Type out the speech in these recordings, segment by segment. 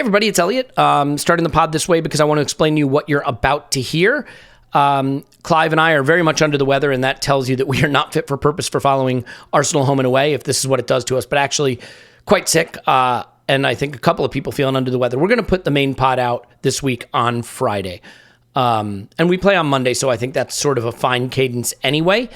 everybody, it's Elliot. Starting the pod this way because I want to explain to you what you're about to hear. Clive and I are very much under the weather, and that tells you that we are not fit for purpose for following Arsenal home and away, if this is what it does to us, but actually quite sick. And I think a couple of people feeling under the weather. We're going to put the main pod out this week on Friday. And we play on Monday, so I think that's sort of a fine cadence anyway.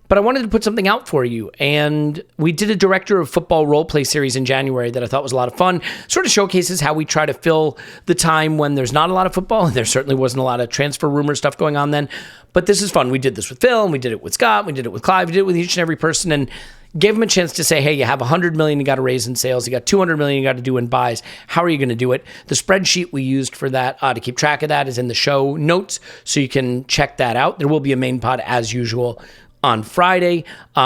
But I wanted to put something out for you. And we did a director of football role play series in January that I thought was a lot of fun. Sort of showcases how we try to fill the time when there's not a lot of football. And there certainly wasn't a lot of transfer rumor stuff going on then. But this is fun. We did this with Phil, and we did it with Scott, we did it with Clive, we did it with each and every person, and gave them a chance to say, hey, you have $100 million you got to raise in sales. You got $200 million you got to do in buys. How are you going to do it? The spreadsheet we used for that to keep track of that is in the show notes, so you can check that out. There will be a main pod as usual on Friday.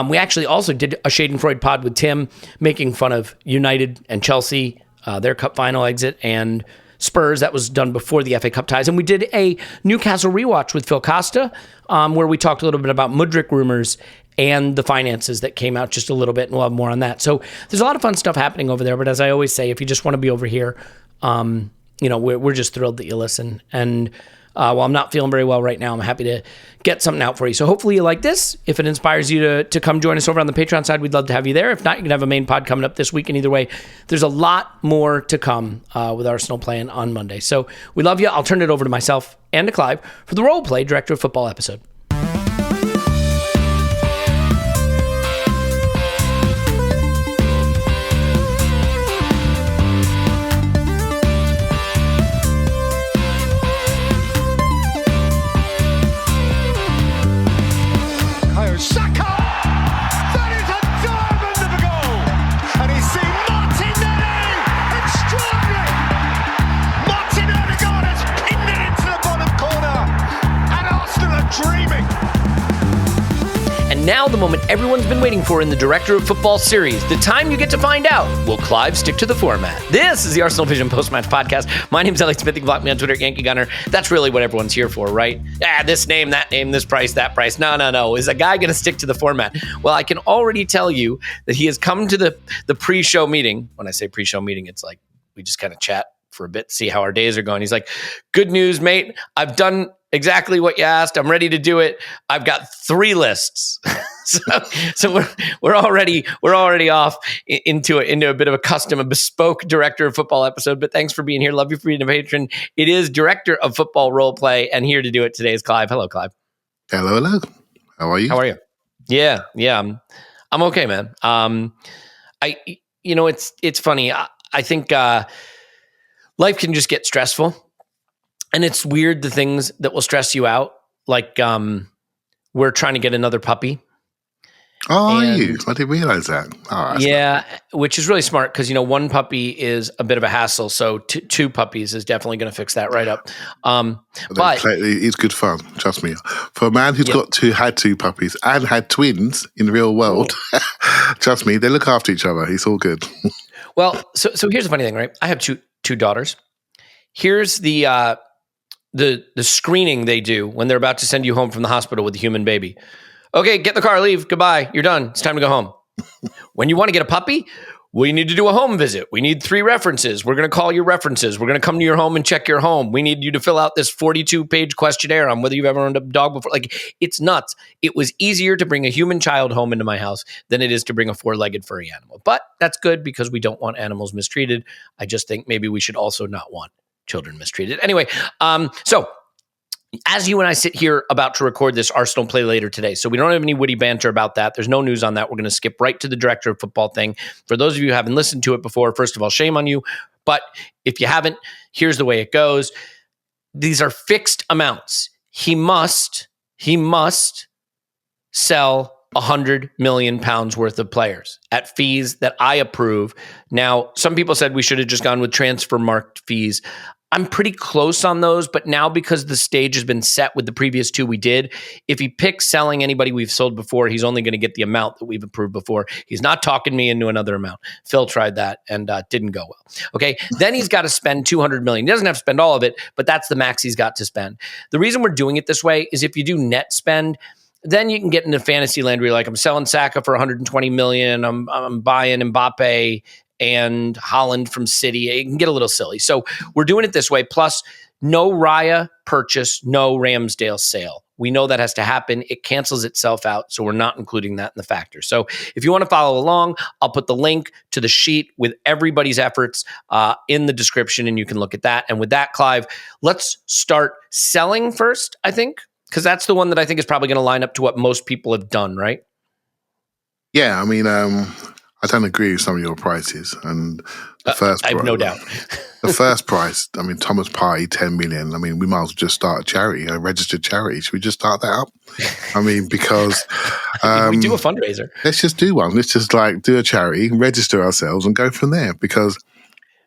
We actually also did a Schadenfreude pod with Tim, making fun of United and Chelsea, their cup final exit, and Spurs. That was done before the FA Cup ties. And we did a Newcastle rewatch with Phil Costa, where we talked a little bit about Mudryk rumors and the finances that came out just a little bit, and we'll have more on that. So there's a lot of fun stuff happening over there. But as I always say, if you just want to be over here, we're just thrilled that you listen. And while I'm not feeling very well right now, I'm happy to get something out for you. So hopefully you like this. If it inspires you to come join us over on the Patreon side, we'd love to have you there. If not, you can have a main pod coming up this week. And either way, there's a lot more to come with Arsenal playing on Monday. So we love you. I'll turn it over to myself and to Clive for the Role Play Director of Football episode. Now the moment everyone's been waiting for in the Director of Football series, the time you get to find out, will Clive stick to the format? This is the ArsenalVision Post-Match Podcast. My name's Elliot Smith. You can block me on Twitter, Yankee Gunner. That's really what everyone's here for, right? This name, this price, that price. No. Is a guy going to stick to the format? Well, I can already tell you that he has come to the pre-show meeting. When I say pre-show meeting, it's like we just kind of chat for a bit, see how our days are going. He's like, good news, mate. I've done exactly what you asked. I'm ready to do it. I've got 3 lists. so we're already off into a bit of a bespoke Director of Football episode. But thanks for being here. Love you for being a patron. It is Director of Football Role Play, and here to do it today is Clive. Hello, Clive. Hello. How are you? Yeah. I'm okay, man. It's funny. I think life can just get stressful. And it's weird, the things that will stress you out. Like, we're trying to get another puppy. Oh, are you? I didn't realize that. Oh, yeah, which is really smart because, one puppy is a bit of a hassle. So 2 puppies is definitely going to fix that right up. But it's good fun, trust me. For a man who's had 2 puppies and had twins in the real world, trust me, they look after each other. It's all good. Well, so here's the funny thing, right? I have two daughters. Here's the screening they do when they're about to send you home from the hospital with a human baby. Okay, get in the car, leave. Goodbye. You're done. It's time to go home. When you want to get a puppy, we need to do a home visit. We need 3 references. We're going to call your references. We're going to come to your home and check your home. We need you to fill out this 42-page questionnaire on whether you've ever owned a dog before. Like, it's nuts. It was easier to bring a human child home into my house than it is to bring a 4-legged furry animal. But that's good because we don't want animals mistreated. I just think maybe we should also not want children mistreated. Anyway, so as you and I sit here about to record this Arsenal play later today, so we don't have any witty banter about that. There's no news on that. We're going to skip right to the Director of Football thing. For those of you who haven't listened to it before, first of all, shame on you. But if you haven't, here's the way it goes. These are fixed amounts. He must sell 100 million pounds worth of players at fees that I approve. Now, some people said we should have just gone with transfer marked fees. I'm pretty close on those, but now because the stage has been set with the previous 2 we did, if he picks selling anybody we've sold before, he's only going to get the amount that we've approved before. He's not talking me into another amount. Phil tried that and didn't go well. Okay, then he's got to spend 200 million. He doesn't have to spend all of it, but that's the max he's got to spend. The reason we're doing it this way is if you do net spend, then you can get into fantasy land where you're like, I'm selling Saka for 120 million. I'm buying Mbappe and Holland from City. It can get a little silly. So we're doing it this way. Plus, no Raya purchase, no Ramsdale sale. We know that has to happen. It cancels itself out, so we're not including that in the factor. So if you want to follow along, I'll put the link to the sheet with everybody's efforts in the description, and you can look at that. And with that, Clive, let's start selling first, I think, because that's the one that I think is probably going to line up to what most people have done, right? Yeah, I mean, I don't agree with some of your prices. And the first, I have no doubt. The first price, I mean, Thomas Partey, 10 million. I mean, we might as well just start a charity, a registered charity. Should we just start that up? I mean, because we do a fundraiser. Let's just do one. Let's just do a charity, register ourselves, and go from there. Because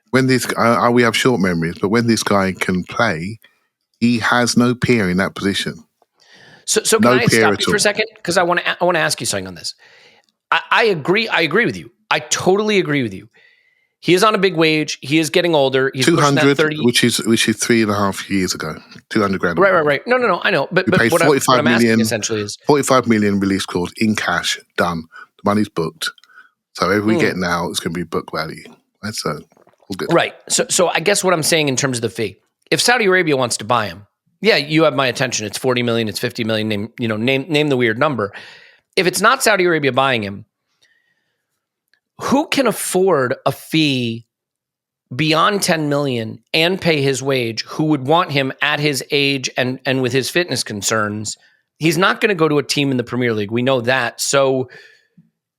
when this, we have short memories, but when this guy can play, he has no peer in that position. So can I stop you for a second? Because I want to ask you something on this. I agree. I agree with you. I totally agree with you. He is on a big wage. He is getting older. He's 200, which is 3.5 years ago. 200 grand. Right. No. I know. But paid what 45 I'm million, asking essentially is 45 million release clause in cash. Done. The money's booked. So whatever we get now, it's going to be book value. That's all good. Right. So I guess what I'm saying in terms of the fee, if Saudi Arabia wants to buy him, yeah, you have my attention. It's 40 million. It's 50 million. Name the weird number. If it's not Saudi Arabia buying him, who can afford a fee beyond 10 million and pay his wage, who would want him at his age and with his fitness concerns? He's not going to go to a team in the Premier League. We know that. So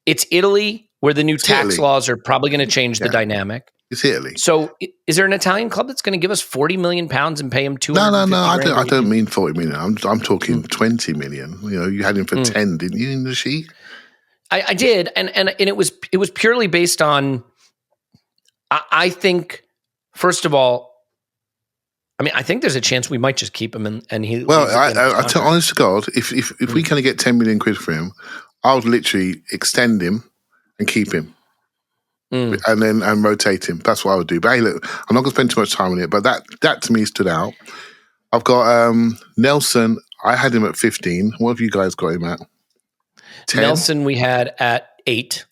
it's Italy, where the new tax laws are probably going to change the dynamic. It's Italy. So is there an Italian club that's going to give us 40 million pounds and pay him 250 No. grand? I don't mean 40 million. I'm talking 20 million. You had him for 10, didn't you, in the sheet? I did, and it was purely based on. I think, first of all, I think there's a chance we might just keep him, and he. Well, I tell honest to God, if we kind of get 10 million quid for him, I would literally extend him and keep him, and rotate him. That's what I would do. But hey, look, I'm not going to spend too much time on it. But that to me stood out. I've got Nelson. I had him at 15. What have you guys got him at? 10? Nelson we had at 8.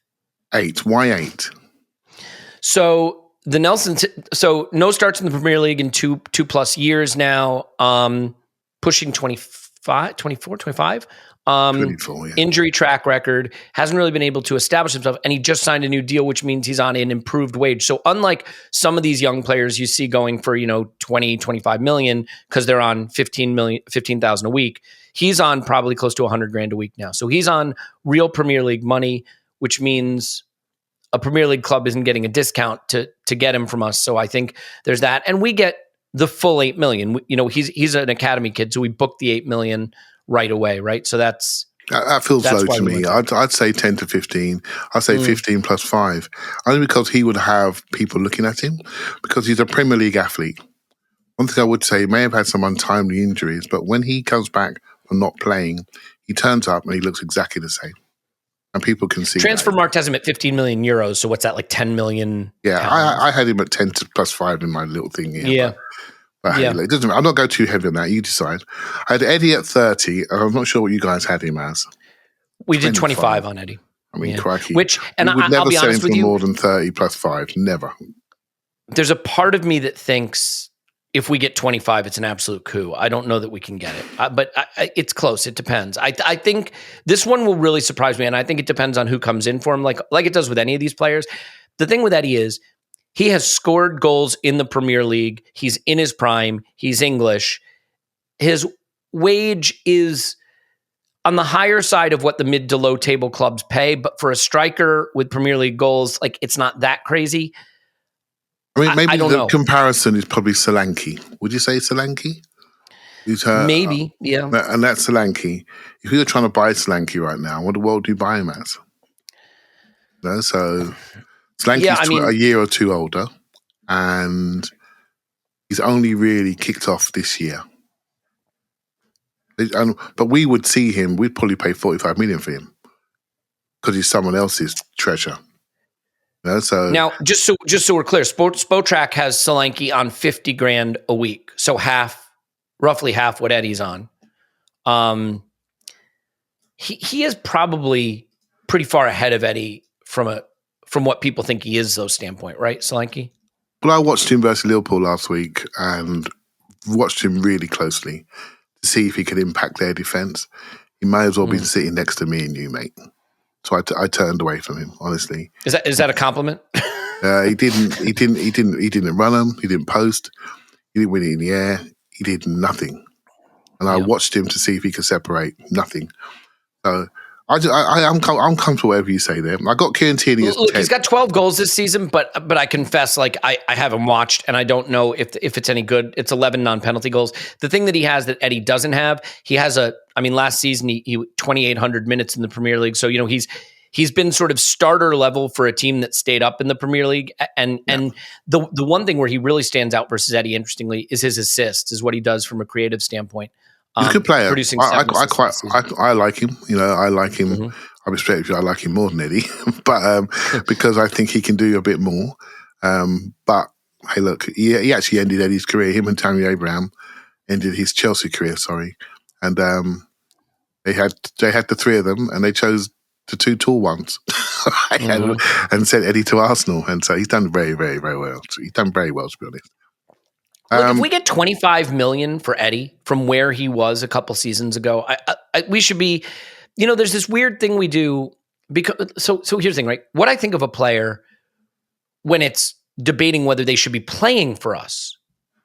8. Why 8? So the Nelson, so no starts in the Premier League in two plus years now, pushing 24, 25. 24, yeah. Injury track record, hasn't really been able to establish himself, and he just signed a new deal, which means he's on an improved wage. So unlike some of these young players you see going for 20, 25 million because they're on 15,000 a week, he's on probably close to 100 grand a week now. So he's on real Premier League money, which means a Premier League club isn't getting a discount to get him from us. So I think there's that, and we get the full 8 million. He's an academy kid, so we booked the 8 million right away, right? So that feels low to me. I'd say 10 to 15. I'd say 15 plus 5, only because he would have people looking at him, because he's a Premier League athlete. One thing I would say, he may have had some untimely injuries, but when he comes back from not playing, he turns up and he looks exactly the same. And people can see Transfermarkt has him at 15 million euros. So what's that, like 10 million? Yeah, I had him at 10 to plus 5 in my little thing here. Yeah. But hey, it doesn't. I'm not going too heavy on that. You decide. I had Eddie at 30. I'm not sure what you guys had him as. We did 25 on Eddie. I mean, crikey. I'll be honest with you, more than 30 plus 5. Never. There's a part of me that thinks if we get 25, it's an absolute coup. I don't know that we can get it, but it's close. It depends. I think this one will really surprise me, and I think it depends on who comes in for him, like it does with any of these players. The thing with Eddie is, he has scored goals in the Premier League. He's in his prime. He's English. His wage is on the higher side of what the mid to low table clubs pay, but for a striker with Premier League goals, it's not that crazy. I mean, maybe the comparison is probably Solanke. Would you say Solanke? Maybe, yeah. And that's Solanke. If you're trying to buy Solanke right now, what the world do you buy him as? So Solanke's a year or two older, and he's only really kicked off this year. But we would see him, we'd probably pay 45 million for him because he's someone else's treasure. So now, just so we're clear, Spotrac has Solanke on 50 grand a week, so roughly half what Eddie's on. He is probably pretty far ahead of Eddie from from what people think he is, though, standpoint, right, Solanke? Well, I watched him versus Liverpool last week and watched him really closely to see if he could impact their defence. He may as well be sitting next to me and you, mate. So I turned away from him, honestly. Is that a compliment? He didn't run him. He didn't post. He didn't win it in the air. He did nothing. And I watched him to see if he could separate. Nothing. So I'm comfortable whatever you say there. I got Kieran Tierney as 10. He's got 12 goals this season, but I confess, like I haven't watched, and I don't know if it's any good. It's 11 non-penalty goals. The thing that he has that Eddie doesn't have, he has last season he 2,800 minutes in the Premier League. So he's been sort of starter level for a team that stayed up in the Premier League. And the one thing where he really stands out versus Eddie, interestingly, is his assists, is what he does from a creative standpoint. He's a good player. Producing I like him. I like him. Mm-hmm. I respect you. I like him more than Eddie, but because I think he can do a bit more. But hey, look, he actually ended Eddie's career. Him and Tammy Abraham ended his Chelsea career. Sorry, and they had the three of them, and they chose the two tall ones and sent Eddie to Arsenal. And so he's done very, very, very well. He's done very well, to be honest. Look, if we get $25 million for Eddie from where he was a couple seasons ago, we should be, there's this weird thing we do because, so here's the thing, right? What I think of a player when it's debating whether they should be playing for us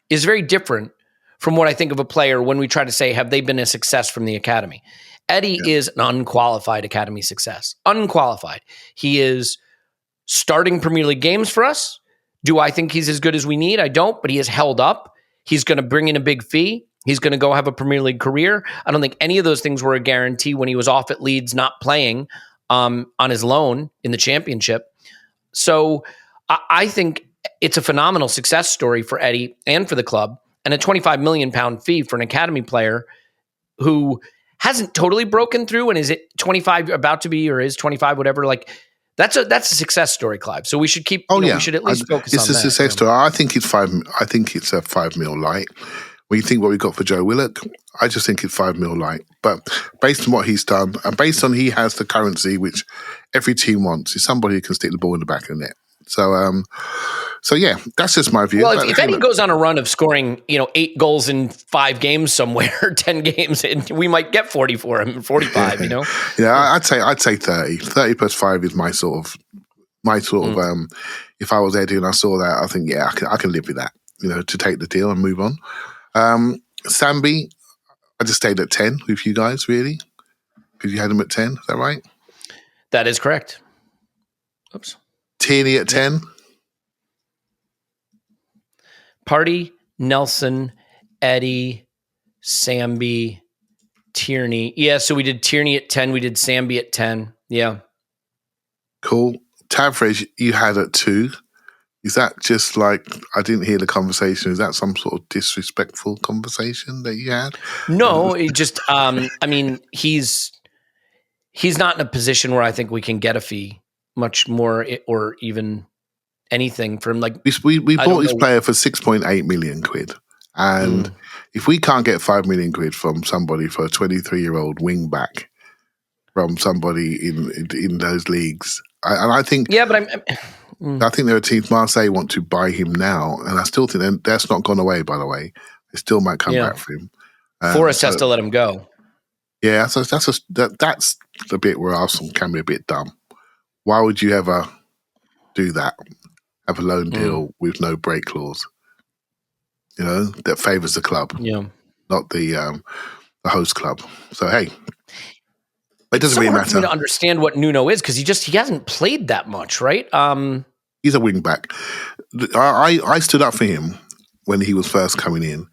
is very different from what I think of a player when we try to say, have they been a success from the academy? Eddie is an unqualified academy success. Unqualified. He is starting Premier League games for us. Do I think he's as good as we need? I don't, but he is held up. He's going to bring in a big fee. He's going to go have a Premier League career. I don't think any of those things were a guarantee when he was off at Leeds, not playing on his loan in the Championship. So I think it's a phenomenal success story for Eddie and for the club, and a £25 million fee for an academy player who hasn't totally broken through and is it 25 about to be or is 25, whatever, like that's a success story, Clive. So we should keep. We should at least focus on that. It's a success story. I think it's a $5 million light. When you think what we got for Joe Willock, I just think it's $5 million light. But based on what he's done, and based on he has the currency which every team wants, is somebody who can stick the ball in the back of the net. So yeah, that's just my view. Well, if Eddie goes on a run of scoring, 8 goals in 5 games somewhere, 10 games, and we might get 40 for him, 45. Yeah, I'd say 30. 30 plus 5 is my sort of. If I was Eddie and I saw that, I think I can live with that. To take the deal and move on. Sambi, I just stayed at 10 with you guys, really, because you had him at 10. Is that right? That is correct. Oops. Tierney at 10. Party, Nelson, Eddie, Sambi, Tierney. Yeah, so we did Tierney at 10. We did Sambi at 10. Yeah. Cool. Tavrej, you had at 2. Is that just like, I didn't hear the conversation. Is that some sort of disrespectful conversation that you had? No, it just, he's not in a position where I think we can get a fee much more or even anything from like. We bought this player for 6.8 million quid. And if we can't get 5 million quid from somebody for a 23-year-old wing back from somebody in those leagues, and I think. Yeah, but I think there are teams, Marseille want to buy him now, and I still think that's not gone away, by the way. They still might come back for him. Forrest has to let him go. Yeah, so that's the bit where Arsenal can be a bit dumb. Why would you ever do that? Have a loan deal with no break clause, that favours the club, not the host club. So, hey, it doesn't really matter. For me to understand what Nuno is, because he hasn't played that much, right? He's a wing back. I stood up for him when he was first coming in,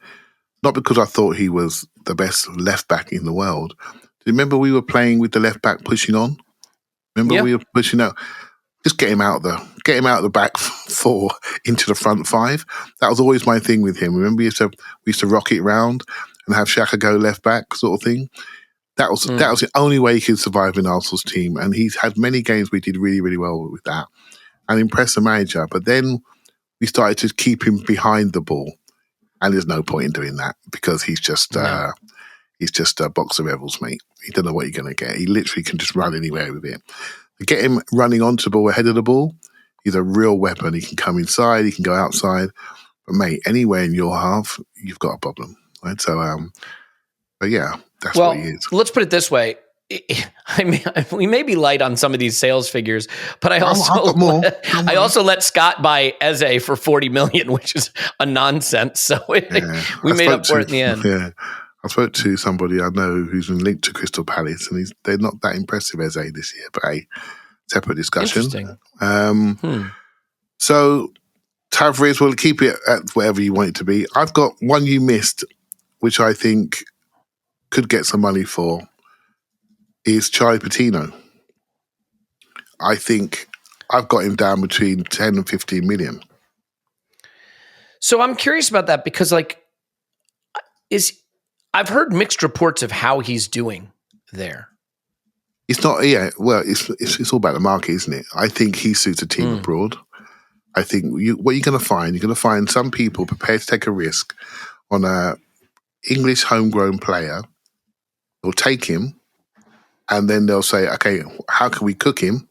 not because I thought he was the best left back in the world. Do you remember we were playing with the left back pushing on? Remember we were pushing out. Just get him out the back 4 into the front 5. That was always my thing with him. Remember we used to rock it round and have Xhaka go left back sort of thing. That was the only way he could survive in Arsenal's team, and he's had many games where he did really, really well with that and impressed the manager. But then we started to keep him behind the ball, and there's no point in doing that because he's just a box of rebels, mate. He don't know what you're going to get. He literally can just run anywhere with it. Get him running onto the ball ahead of the ball. He's a real weapon. He can come inside. He can go outside. But mate, anywhere in your half, you've got a problem, right? So, but yeah, that's what he is. Let's put it this way. I mean, we may be light on some of these sales figures, but I also let Scott buy Eze for 40 million, which is a nonsense. So we made up for it in the end. Yeah, I spoke to somebody I know who's been linked to Crystal Palace, and they're not that impressive Eze this year. But separate discussion. Interesting. So Tavares, will keep it at whatever you want it to be. I've got one you missed, which I think could get some money for. Is Charlie Patino. I think I've got him down between 10 and 15 million. So I'm curious about that because, I've heard mixed reports of how he's doing there. It's not, well, it's all about the market, isn't it? I think he suits a team abroad. I think what you're going to find some people prepared to take a risk on a English homegrown player. They'll take him. And then they'll say, okay, how can we cook him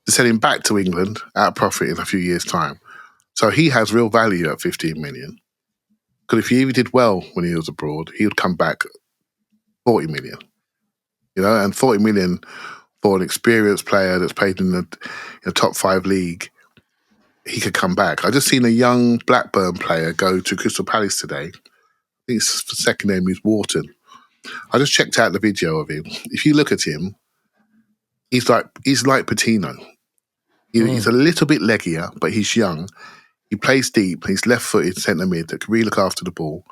to send him back to England at a profit in a few years' time? So he has real value at 15 million. Because if he did well when he was abroad, he would come back 40 million. And 40 million for an experienced player that's played in the top 5 league, he could come back. I just seen a young Blackburn player go to Crystal Palace today. I think his second name is Wharton. I just checked out the video of him. If you look at him, he's like Patino. He's a little bit leggier, but he's young. He plays deep. He's left-footed centre mid that can really look after the ball.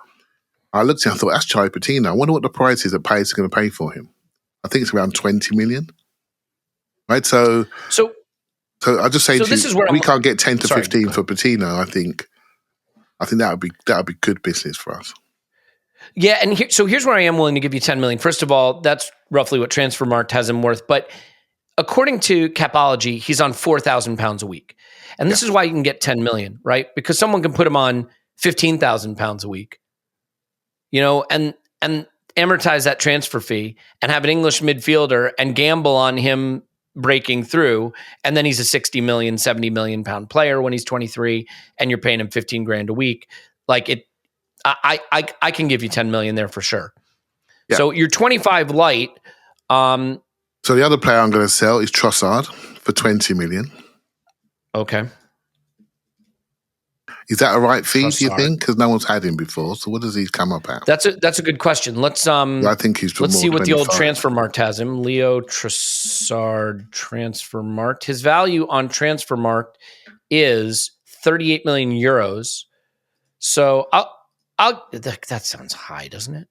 I looked at him and thought, that's Charlie Patino. I wonder what the price is that players are going to pay for him. I think it's around 20 million. Right? So I just say to you, we can't get 10 to 15 for Patino. I think that would be good business for us. Yeah, and here's where I am willing to give you 10 million. First of all, that's roughly what Transfermarkt has him worth. But according to Capology, he's on £4,000 a week. And this is why you can get 10 million, right? Because someone can put him on £15,000 a week, and amortize that transfer fee and have an English midfielder and gamble on him breaking through. And then he's a 60 million, 70 million pound player when he's 23 and you're paying him 15 grand a week. I can give you 10 million there for sure. Yeah. So you're 25 light. So the other player I'm going to sell is Trossard for 20 million. Okay. Is that a right fee, do you think? Because no one's had him before. So what does he come up at? That's a good question. Let's I think he's let's see what the old Transfermarkt has him. Leo Trossard Transfermarkt. His value on Transfermarkt is 38 million euros. So that sounds high, doesn't it?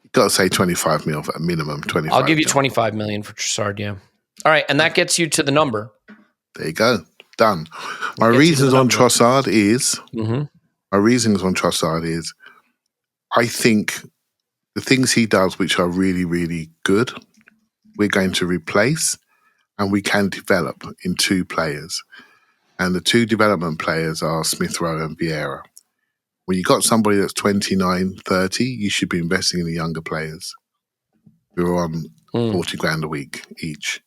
You've got to say 25 mil for a minimum. 25. I'll give you 25 million for Trossard, yeah. All right, and that gets you to the number. There you go. Done. My reasons on Trossard is I think the things he does which are really, really good, we're going to replace and we can develop in 2 players. And the 2 development players are Smith Rowe and Vieira. When you got somebody that's 29, 30, you should be investing in the younger players who are on 40 grand a week each.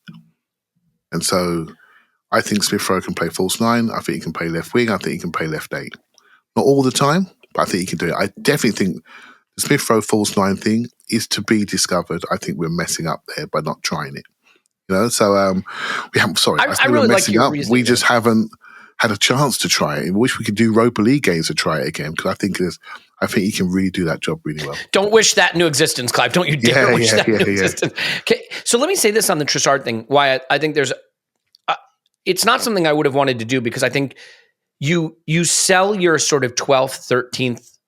And so I think Smith Rowe can play false 9. I think he can play left wing. I think he can play left 8. Not all the time, but I think he can do it. I definitely think the Smith Rowe false 9 thing is to be discovered. I think we're messing up there by not trying it. So we haven't. Sorry, I really like your reasoning. We just haven't had a chance to try it. I wish we could do Europa League games to try it again because I think he can really do that job really well. Don't wish that into existence, Clive. Don't you dare wish that into existence. Okay, so let me say this on the Trossard thing. Why I think there's, it's not something I would have wanted to do because I think you sell your sort of 12th, 13th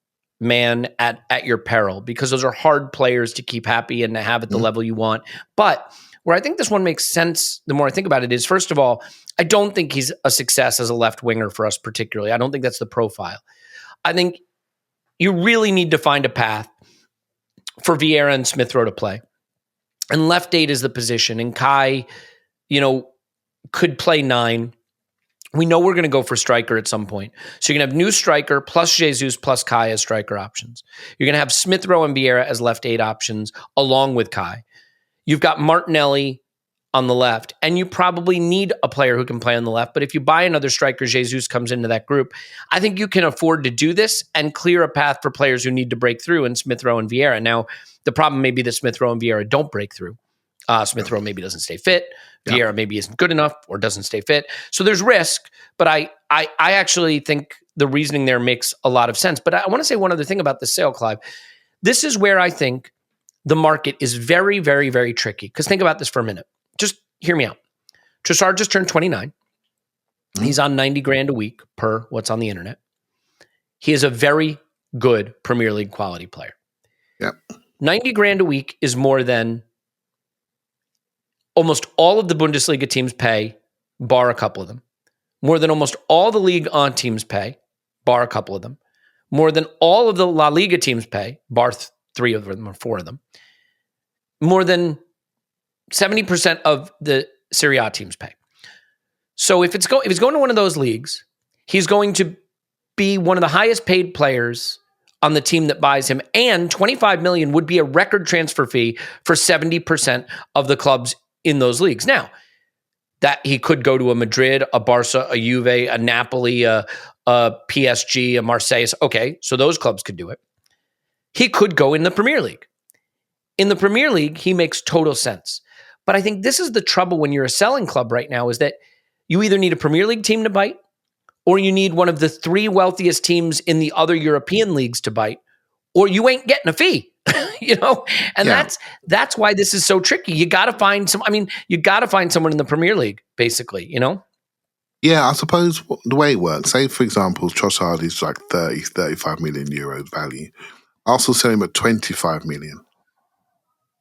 man at your peril because those are hard players to keep happy and to have at the level you want. But where I think this one makes sense, the more I think about it, is first of all, I don't think he's a success as a left winger for us particularly. I don't think that's the profile. I think you really need to find a path for Vieira and Smith Rowe to play. And left 8 is the position. And Kai, could play 9. We know we're going to go for striker at some point. So you're going to have new striker plus Jesus plus Kai as striker options. You're going to have Smith Rowe and Vieira as left 8 options along with Kai. You've got Martinelli on the left, and you probably need a player who can play on the left. But if you buy another striker, Jesus comes into that group. I think you can afford to do this and clear a path for players who need to break through in Smith Rowe and Vieira. Now, the problem may be that Smith Rowe and Vieira don't break through. Smith Rowe maybe doesn't stay fit. Vieira maybe isn't good enough or doesn't stay fit. So there's risk, but I actually think the reasoning there makes a lot of sense. But I want to say one other thing about the sale, Clive. This is where I think the market is very, very, very tricky. Because think about this for a minute. Just hear me out. Trossard just turned 29. He's on 90 grand a week per what's on the internet. He is a very good Premier League quality player. Yep. 90 grand a week is more than almost all of the Bundesliga teams pay, bar a couple of them. More than almost all the Ligue 1 teams pay, bar a couple of them. More than all of the La Liga teams pay, bar 3 of them or 4 of them. More than 70% of the Serie A teams pay. So if it's going to one of those leagues, he's going to be one of the highest paid players on the team that buys him, and 25 million would be a record transfer fee for 70% of the clubs in those leagues. Now, that he could go to a Madrid, a Barca, a Juve, a Napoli, a PSG, a Marseille. Okay, so those clubs could do it. He could go in the Premier League. In the Premier League, he makes total sense. But I think this is the trouble when you're a selling club right now, is that you either need a Premier League team to bite, or you need one of the 3 wealthiest teams in the other European leagues to bite, or you ain't getting a fee. And that's why this is so tricky. You got to find someone in the Premier League, basically, Yeah, I suppose the way it works, say, for example, Trossard is like 35 million euros value. I'll also sell him at 25 million.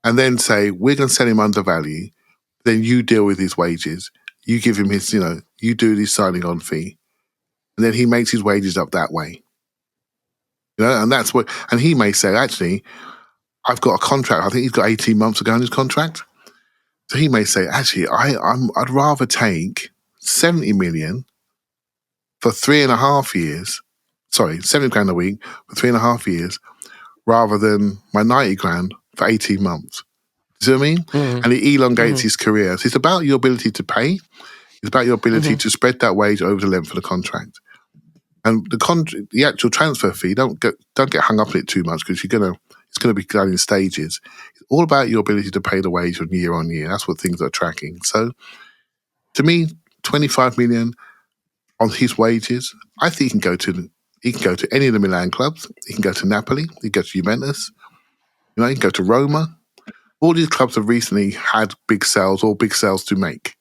And then say, we're going to sell him under value. Then you deal with his wages. You give him his, you do his signing on fee. And then he makes his wages up that way. And that's what, and he may say, actually, I've got a contract. I think he's got 18 months to go on his contract. So he may say, actually, I'd rather take 70 million for 3.5 years. Sorry, 70 grand a week for 3.5 years, rather than my 90 grand for 18 months. Do you know what I mean? Mm-hmm. And it elongates his career. So it's about your ability to pay. It's about your ability to spread that wage over the length of the contract. And the actual transfer fee, don't get hung up on it too much, because it's gonna be done in stages. It's all about your ability to pay the wage on year. That's what things are tracking. So to me, 25 million on his wages, I think he can go to any of the Milan clubs. He can go to Napoli. He can go to Juventus. He can go to Roma. All these clubs have recently had big sales or big sales to make.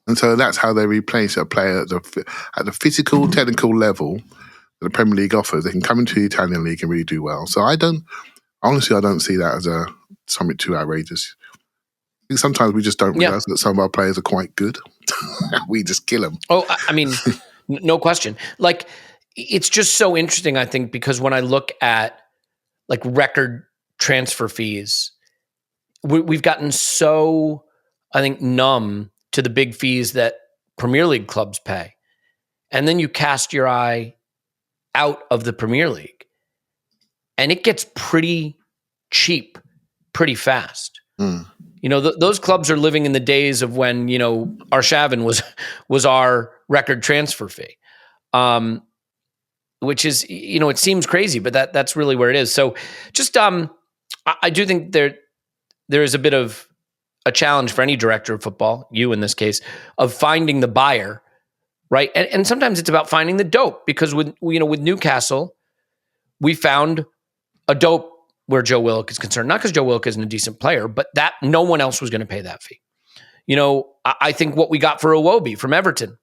And so that's how they replace a player at the physical, technical level that the Premier League offers. They can come into the Italian league and really do well. So I don't see that as something too outrageous. I think sometimes we just don't realize that some of our players are quite good. We just kill them. Oh, I mean, no question. Like, it's just so interesting, I think, because when I look at like record transfer fees, we've gotten so, I think, numb to the big fees that Premier League clubs pay. And then you cast your eye out of the Premier League, and it gets pretty cheap pretty fast. Those clubs are living in the days of when, Arshavin was our record transfer fee, which is, it seems crazy, but that's really where it is. So just, I do think there is a bit of a challenge for any director of football, you in this case, of finding the buyer, right? And sometimes it's about finding the dope, because with Newcastle, we found a dope where Joe Willock is concerned. Not because Joe Willock isn't a decent player, but that no one else was going to pay that fee. I think what we got for Iwobi from Everton,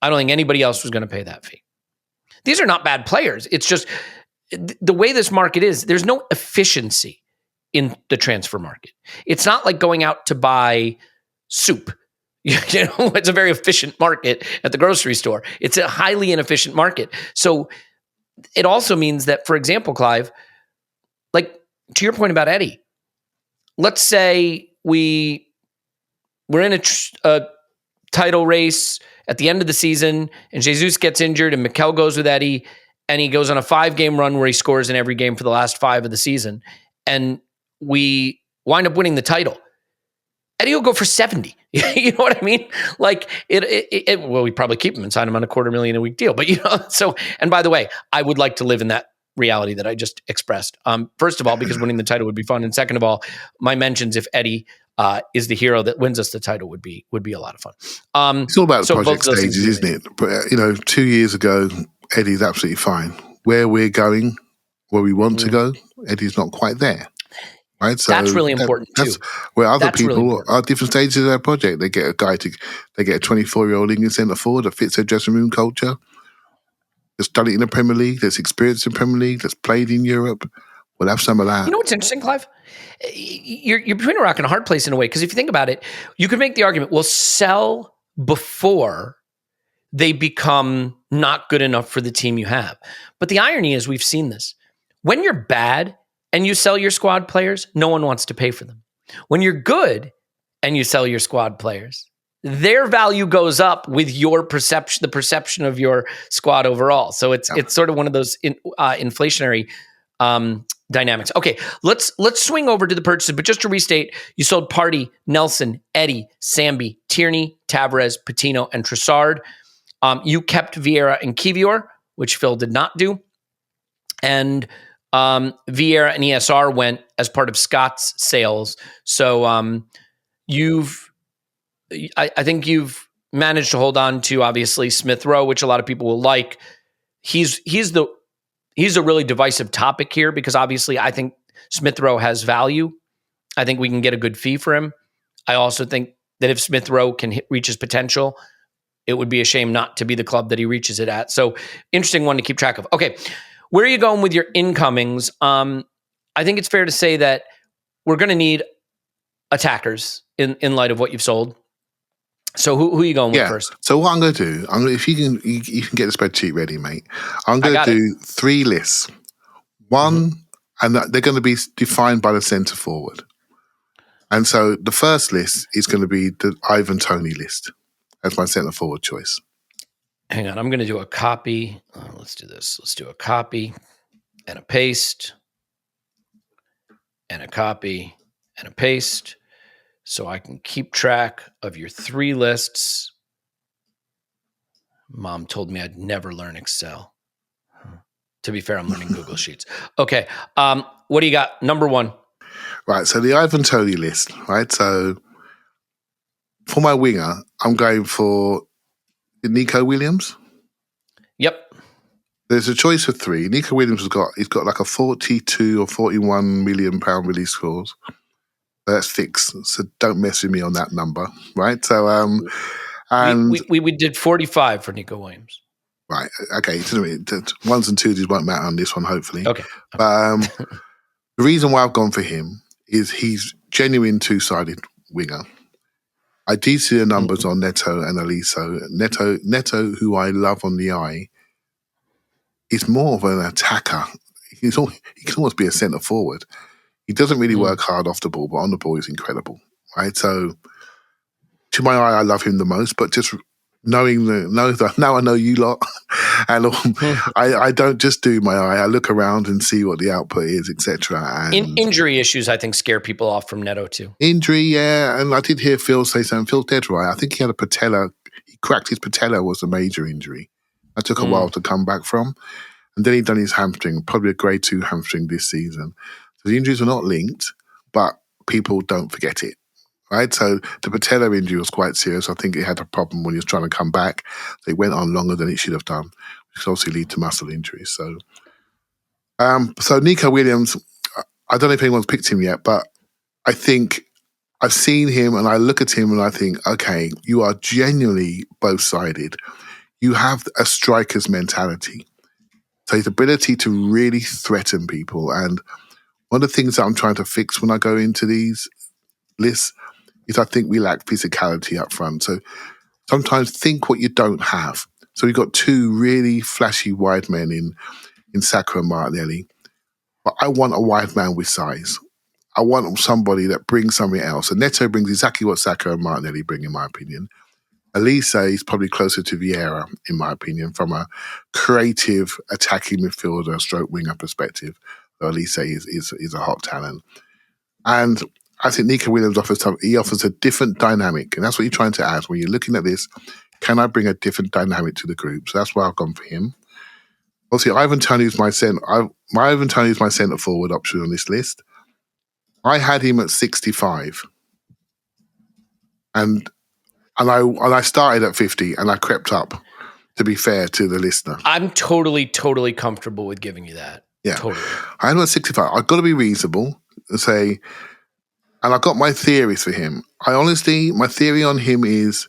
I don't think anybody else was going to pay that fee. These are not bad players. It's just the way this market is, there's no efficiency in the transfer market. It's not like going out to buy soup. It's a very efficient market at the grocery store. It's a highly inefficient market. So it also means that, for example, Clive, like to your point about Eddie, let's say we're in a title race at the end of the season, and Jesus gets injured, and Mikel goes with Eddie, and he goes on a 5-game run where he scores in every game for the last 5 of the season, and we wind up winning the title. Eddie will go for 70. You know what I mean? Like well, we probably keep him and sign him on a $250,000 a week deal. But so, and by the way, I would like to live in that reality that I just expressed. First of all, because winning the title would be fun. And second of all, my mentions, if Eddie is the hero that wins us the title, would be a lot of fun. It's all about the project stages, isn't it? But 2 years ago, Eddie's absolutely fine. Where we're going, where we want to go, Eddie's not quite there. Right, so that's really important too. Where other people are at different stages of their project. They get a 24-year-old English centre forward that fits their dressing room culture. That's done it in the Premier League. That's experienced in Premier League. That's played in Europe. We'll have some of that. You know what's interesting, Clive? You're between a rock and a hard place in a way, because if you think about it, you could make the argument, we'll sell before they become not good enough for the team you have. But the irony is, we've seen this. When you're bad and you sell your squad players, no one wants to pay for them. When you're good and you sell your squad players, their value goes up with your perception, the perception of your squad overall. So it's sort of one of those inflationary dynamics. Okay, let's swing over to the purchases. But just to restate, you sold Partey, Nelson, Eddie, Sambi, Tierney, Tavares, Patino, and Trossard. You kept Vieira and Kivior, which Phil did not do. And Vieira and ESR went as part of Scott's sales. So I think you've managed to hold on to, obviously, Smith Rowe, which a lot of people will like. He's a really divisive topic here, because obviously I think Smith Rowe has value. I think we can get a good fee for him. I also think that if Smith Rowe can reach his potential, it would be a shame not to be the club that he reaches it at. So interesting one to keep track of. Okay, where are you going with your incomings? I think it's fair to say that we're going to need attackers in light of what you've sold. So who are you going with first? So what I'm going to do, if you can get the spreadsheet ready, mate. I'm going to do 3 lists. One, and they're going to be defined by the centre forward. And so the first list is going to be the Ivan Toney list as my centre forward choice. Hang on, I'm going to do a copy. Let's do this. Let's do a copy and a paste and a copy and a paste, so I can keep track of your 3 lists. Mom told me I'd never learn Excel. To be fair, I'm learning Google Sheets. Okay, what do you got? Number 1. Right, so the Ivan Toney list, right? So for my winger, I'm going for Nico Williams. Yep. There's a choice of 3. Nico Williams he's got like a 42 or 41 million pound release clause. That's fixed, so don't mess with me on that number, right? So, and we did 45 for Nico Williams. Right. Okay. Ones and twos won't matter on this one, hopefully. Okay. The reason why I've gone for him is he's genuine 2-sided winger. I do see the numbers on Neto and Aliso. Neto, who I love on the eye, is more of an attacker. He can almost be a centre forward. He doesn't really work hard off the ball, but on the ball he's incredible, right? So, to my eye, I love him the most. But just knowing that now I know you lot, and I don't just do my eye. I look around and see what the output is, etc. Injury issues, I think, scare people off from Neto too. Injury, yeah. And I did hear Phil say something. Phil's dead right. I think he had a patella. He cracked his patella. Was a major injury. That took a while to come back from, and then he done his hamstring, probably a grade 2 hamstring this season. So the injuries are not linked, but people don't forget it. Right, so the patella injury was quite serious. I think it had a problem when he was trying to come back. So it went on longer than it should have done, which obviously lead to muscle injuries. So, so Nico Williams, I don't know if anyone's picked him yet, but I think I've seen him and I look at him and I think, okay, you are genuinely both-sided. You have a striker's mentality. So his ability to really threaten people. And one of the things that I'm trying to fix when I go into these lists is I think we lack physicality up front. So sometimes think what you don't have. So we've got 2 really flashy wide men in Saka and Martinelli. But I want a wide man with size. I want somebody that brings something else. And Neto brings exactly what Saka and Martinelli bring, in my opinion. Elise is probably closer to Vieira, in my opinion, from a creative attacking midfielder, stroke winger perspective. So Elise is a hot talent. And I think Nico Williams offers a different dynamic, and that's what you're trying to ask when you're looking at this. Can I bring a different dynamic to the group? So that's why I've gone for him. Obviously, Ivan Toney is my centre forward option on this list. I had him at 65, and I started at 50, and I crept up. To be fair to the listener, I'm totally comfortable with giving you that. Yeah, totally. I had him at 65. I've got to be reasonable and say, and I've got my theories for him. My theory on him is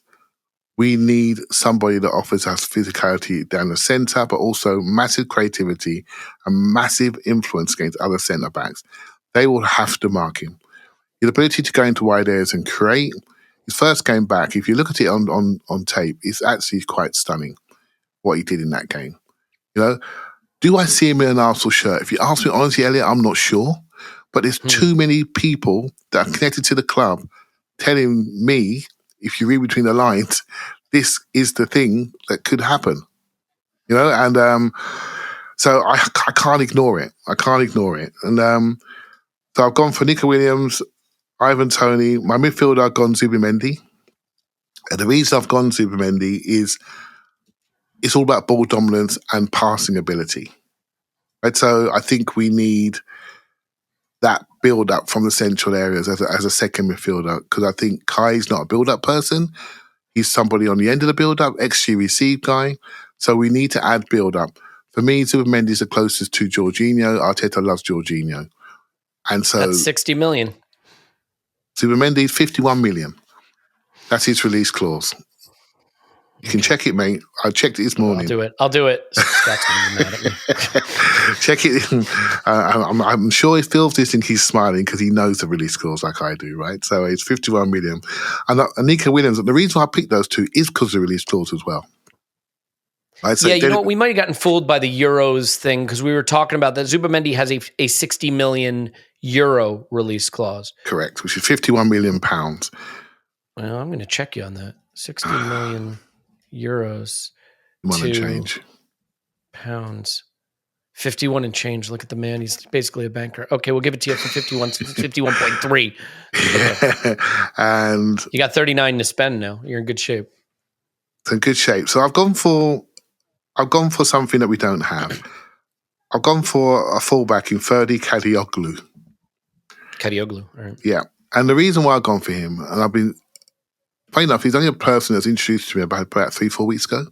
we need somebody that offers us physicality down the centre, but also massive creativity and massive influence against other centre backs. They will have to mark him. His ability to go into wide areas and create. His first game back, if you look at it on tape, it's actually quite stunning what he did in that game. Do I see him in an Arsenal shirt? If you ask me honestly, Elliot, I'm not sure. But there's too many people that are connected to the club telling me, if you read between the lines, this is the thing that could happen. And so I can't ignore it. And so I've gone for Nico Williams, Ivan Toney. My midfielder, I've gone Zubimendi. And the reason I've gone Zubimendi is it's all about ball dominance and passing ability. Right? So I think we need that build-up from the central areas as a second midfielder, because I think Kai's not a build-up person. He's somebody on the end of the build-up, XG receive guy. So we need to add build-up. For me, Zubimendi is the closest to Jorginho. Arteta loves Jorginho. And so that's 60 million. Zubimendi is 51 million. That's his release clause. You can check it, mate. I checked it this morning. I'll do it. Scott's going to be mad at me. Check it. I'm sure if Phil's listening, he's smiling because he knows the release clause like I do, right? So it's 51 million. And Nico Williams, the reason why I picked those two is because of the release clause as well. Right? So we might have gotten fooled by the Euros thing because we were talking about that. Zubimendi has a 60 million euro release clause. Correct, which is 51 million pounds. Well, I'm going to check you on that. 60 million euros to change pounds. 51 and change. Look at the man. He's basically a banker. Okay, we'll give it to you for 51, 51.3. Okay. And you got 39 to spend now. You're in good shape. It's in good shape. So I've gone for something that we don't have. I've gone for a fullback in Ferdi Kadioglu. All right. Yeah. And the reason why I've gone for him, and I've been, funny enough, he's only a person that's introduced to me about 3-4 weeks ago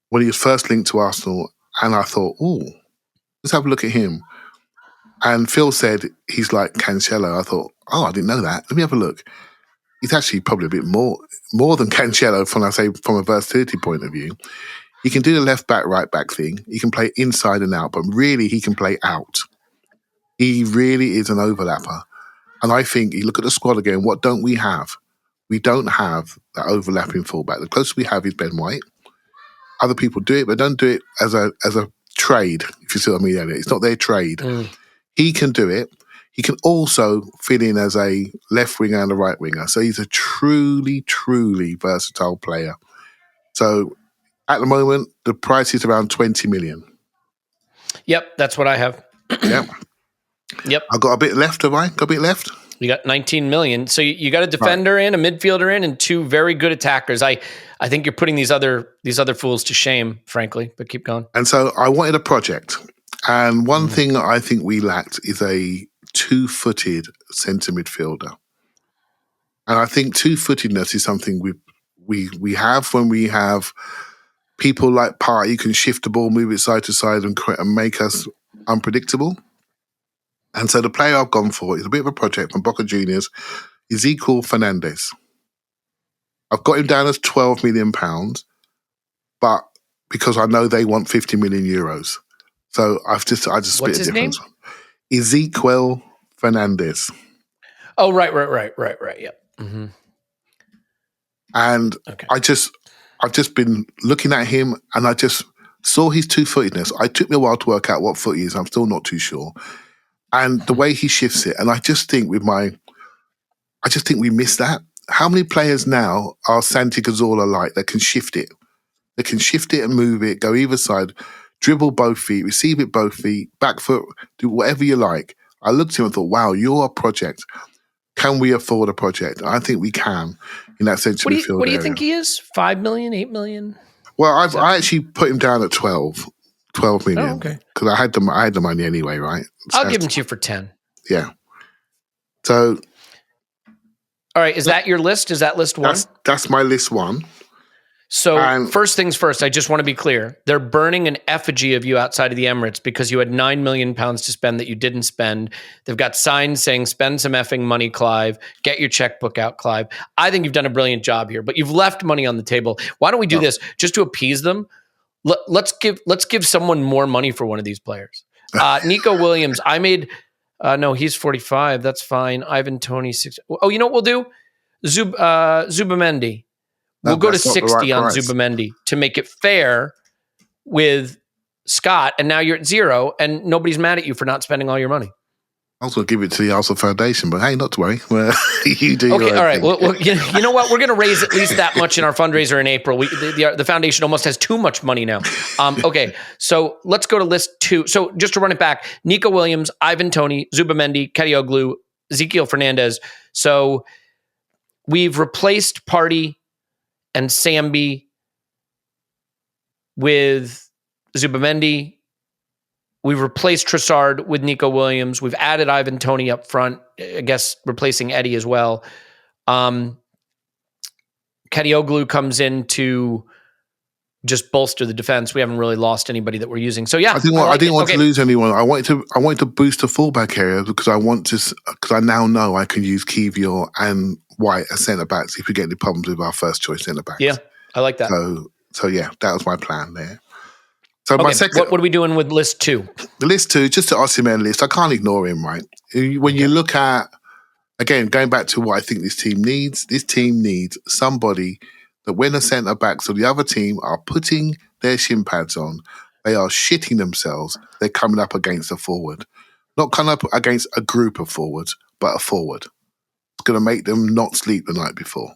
when he was first linked to Arsenal. And I thought, let's have a look at him. And Phil said he's like Cancelo. I thought, I didn't know that. Let me have a look. He's actually probably a bit more than Cancelo from a versatility point of view. He can do the left back, right back thing. He can play inside and out, but really he can play out. He really is an overlapper. And I think you look at the squad again, what don't we have? We don't have that overlapping fullback. The closest we have is Ben White. Other people do it, but don't do it as a trade, if you see what I mean. It's not their trade. He can do it. He can also fit in as a left winger and a right winger. So he's a truly, truly versatile player. So at the moment, the price is around 20 million. Yep, that's what I have. Yep. I've got a bit left, have I? Got a bit left? You got 19 million. So you got a defender in, a midfielder in, and two very good attackers. I think you're putting these other fools to shame, frankly, but keep going. And so I wanted a project. And one thing that I think we lacked is a two-footed centre midfielder. And I think two-footedness is something we have when we have people like Partey who can shift the ball, move it side to side and make us unpredictable. And so the player I've gone for is a bit of a project from Boca Juniors, Ezequiel Fernandez. I've got him down as £12 million, but because I know they want 50 million euros. So I just split What's the his difference. Name? Ezequiel Fernandez. Oh, right. Yep. Mm-hmm. And I've just been looking at him and I just saw his two-footedness. It took me a while to work out what foot he is. I'm still not too sure. And the way he shifts it. And I just think we missed that. How many players now are Santi Cazorla like that can shift it? They can shift it and move it, go either side, dribble both feet, receive it both feet, back foot, do whatever you like. I looked at him and thought, wow, you're a project. can we afford a project? I think we can in that central midfield What do you area. think he is? 5 million, 8 million? Well, I actually put him down at 12 million. Oh, okay. Because I had the money anyway, right? So I'll give him to you for 10. Yeah. So. All right. Is that your list? Is that list one? That's my list one. So first things first, I just want to be clear. They're burning an effigy of you outside of the Emirates because you had £9 million to spend that you didn't spend. They've got signs saying, spend some effing money, Clive. Get your checkbook out, Clive. I think you've done a brilliant job here, but you've left money on the table. Why don't we do this just to appease them? Let's give someone more money for one of these players. Nico Williams, I made... no, he's 45. That's fine. Ivan Toney, 6. Oh, you know what we'll do? Zubamendi. We'll go to 60 on Zubamendi to make it fair with Scott, and now you're at 0, and nobody's mad at you for not spending all your money. I was going to give it to the Arsenal Foundation, but hey, not to worry. You do. Okay, all right. Well, you know what? We're going to raise at least that much in our fundraiser in April. The foundation almost has too much money now. Okay, so let's go to list 2. So just to run it back, Nico Williams, Ivan Toney, Zubamendi, Kadioglu, Ezekiel Fernandez. So we've replaced Partey and Sambi with Zubamendi. We've replaced Trossard with Nico Williams. We've added Ivan Toney up front, I guess replacing Eddie as well. Kadioglu comes in to just bolster the defense. We haven't really lost anybody that we're using. So yeah, I didn't want to lose anyone. I wanted to boost the fullback area because I now know I can use Kivior and White as centre backs if we get any problems with our first choice centre backs. Yeah, I like that. So yeah, that was my plan there. So okay, my second, what are we doing with list 2? The list 2, just the Osimhen list. I can't ignore him, right? When you look at, again, going back to what I think this team needs somebody that when the centre backs of the other team are putting their shin pads on, they are shitting themselves. They're coming up against a forward, not coming up against a group of forwards, but a forward. It's going to make them not sleep the night before.